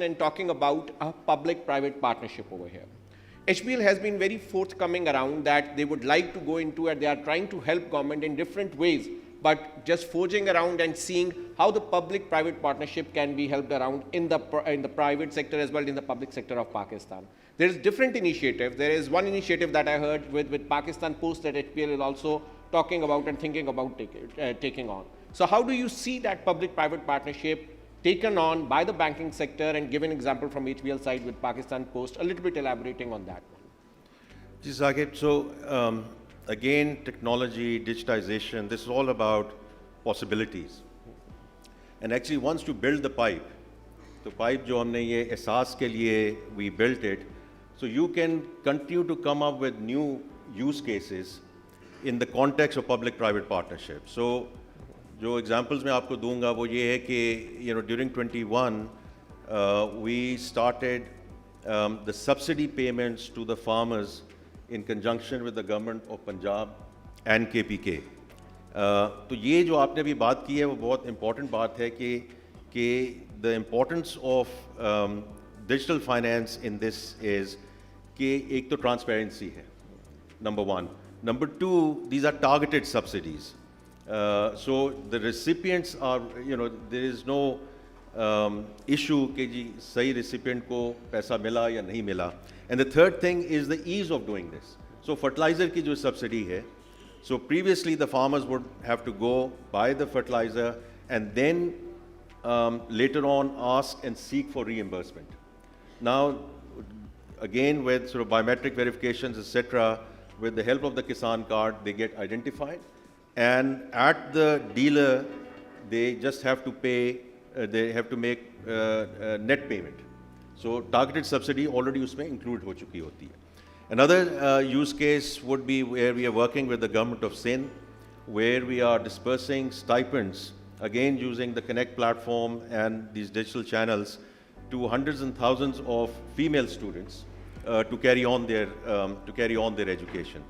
and talking about a public-private partnership over here. HBL has been very forthcoming around that they would like to go into it. They are trying to help government in different ways, but just forging around and seeing how the public-private partnership can be helped around in the private sector as well in the public sector of Pakistan. There is different initiatives. There is one initiative that I heard with Pakistan Post that HBL is also talking about and thinking about taking on. So how do you see that public-private partnership taken on by the banking sector, and give an example from HBL side with Pakistan Post, a little bit elaborating on that one? Ji Saquib, so again, technology, digitization, this is all about possibilities. And actually, once you build the pipe, the pipe jo humne ye ehsaas ke liye we built it, so you can continue to come up with new use cases in the context of public-private partnership. So, जो examples मैं आपको दूंगा वो ये है कि during 21 we started the subsidy payments to the farmers in conjunction with the government of Punjab and KPK. तो ये जो आपने अभी बात की है वो बहुत important बात है कि the importance of digital finance in this is कि एक तो transparency है, number one. Number two, these are targeted subsidies. So the recipients are, there is no issue कि जी सही recipient को पैसा मिला या नहीं मिला. And the third thing is the ease of doing this. So fertilizer की जो subsidy है, so previously the farmers would have to go buy the fertilizer and then later on ask and seek for reimbursement. Now, again with sort of biometric verifications, etc., with the help of the Kisan card, they get identified. And at the dealer, they just have to pay, they have to make net payment. So targeted subsidy already उसमें include हो चुकी होती है. Another use case would be where we are working with the government of Sindh, where we are dispersing stipends, again using the Connect platform and these digital channels, to hundreds and thousands of female students to carry on their education.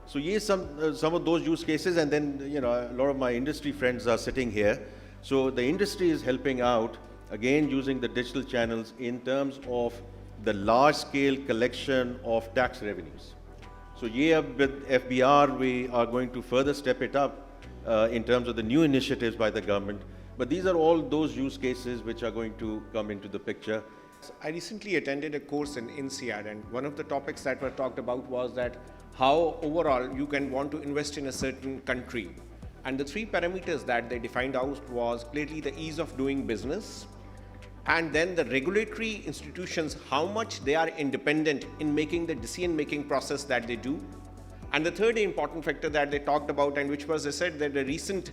So yes, some of those use cases, and then a lot of my industry friends are sitting here. So the industry is helping out, again using the digital channels in terms of the large-scale collection of tax revenues. So yeah, with FBR, we are going to further step it up in terms of the new initiatives by the government. But these are all those use cases which are going to come into the picture. I recently attended a course in INSEAD, and one of the topics that were talked about was that how overall you can want to invest in a certain country. And the three parameters that they defined out was clearly the ease of doing business, and then the regulatory institutions, how much they are independent in making the decision-making process that they do. And the third important factor that they talked about, and which was, they said that the recent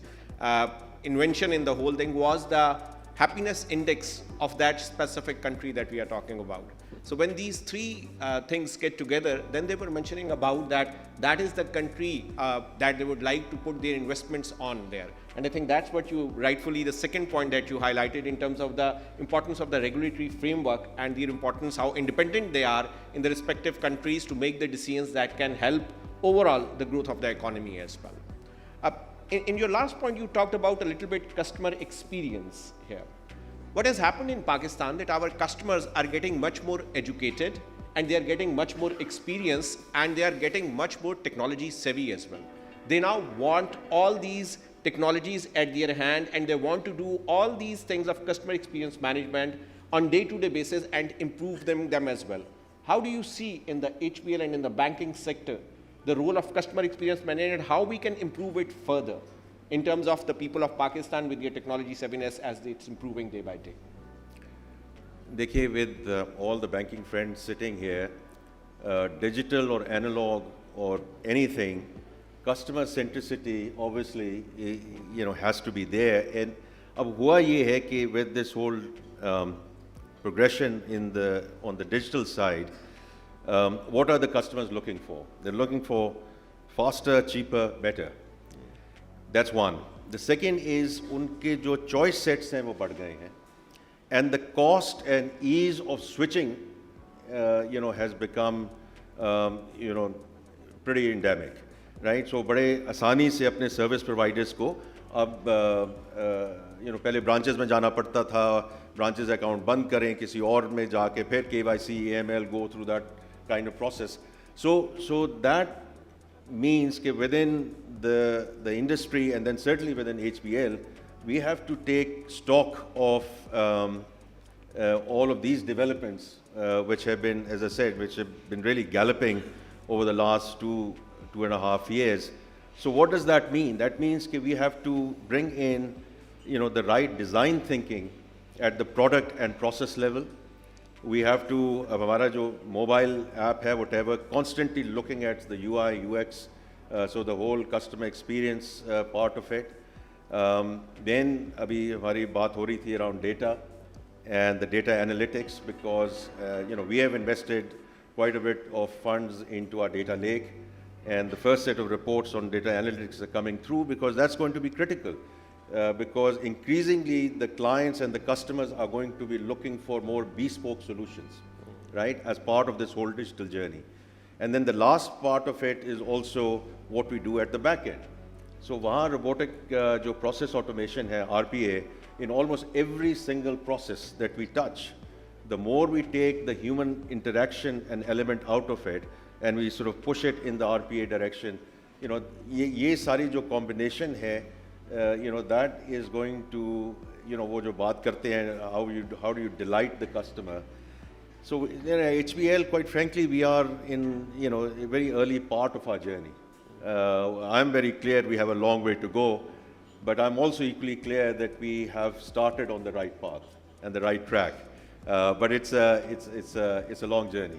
invention in the whole thing was the happiness index of that specific country that we are talking about. So when these three things get together, then they were mentioning about that is the country that they would like to put their investments on there. And I think that's what you rightfully, the second point that you highlighted in terms of the importance of the regulatory framework and their importance, how independent they are in the respective countries to make the decisions that can help overall the growth of the economy as well. In your last point, you talked about a little bit customer experience here. What has happened in Pakistan that our customers are getting much more educated, and they are getting much more experience, and they are getting much more technology savvy as well. They now want all these technologies at their hand, and they want to do all these things of customer experience management on day-to-day basis and improve them as well. How do you see in the HBL and in the banking sector the role of customer experience management, how we can improve it further in terms of the people of Pakistan with their technology savviness as it's improving day by day? देखिए, with all the banking friends sitting here, digital or analog or anything, customer centricity obviously has to be there. And अब हुआ ये है कि with this whole progression on the digital side, what are the customers looking for? They're looking for faster, cheaper, better. That's one. The second is उनके जो choice sets हैं वो बढ़ गए हैं, and the cost and ease of switching, has become, pretty endemic, right? So बड़े आसानी से अपने service providers को अब, पहले ब्रांचेस में जाना पड़ता था, ब्रांचेस अकाउंट बंद करें, किसी और में जाके फिर KYC, AML, go through that kind of process. So that means that within the industry and then certainly within HBL, we have to take stock of all of these developments, which have been, as I said, which have been really galloping over the last two and a half years. So what does that mean? That means that we have to bring in, the right design thinking at the product and process level. We have to, हमारा जो mobile app है, whatever, constantly looking at the UI, UX, so the whole customer experience part of it. Then अभी हमारी बात हो रही थी around data and the data analytics, because we have invested quite a bit of funds into our data lake, and the first set of reports on data analytics are coming through, because that's going to be critical. Because increasingly the clients and the customers are going to be looking for more bespoke solutions, right, as part of this whole digital journey. And then the last part of it is also what we do at the back end. So वहाँ robotic जो process automation है, RPA, in almost every single process that we touch, the more we take the human interaction and element out of it, and we sort of push it in the RPA direction, ये सारी जो combination है, that is going to, वो जो बात करते हैं, how do you delight the customer. So HBL, quite frankly, we are in, a very early part of our journey. I'm very clear we have a long way to go, but I'm also equally clear that we have started on the right path and the right track. But it's a long journey.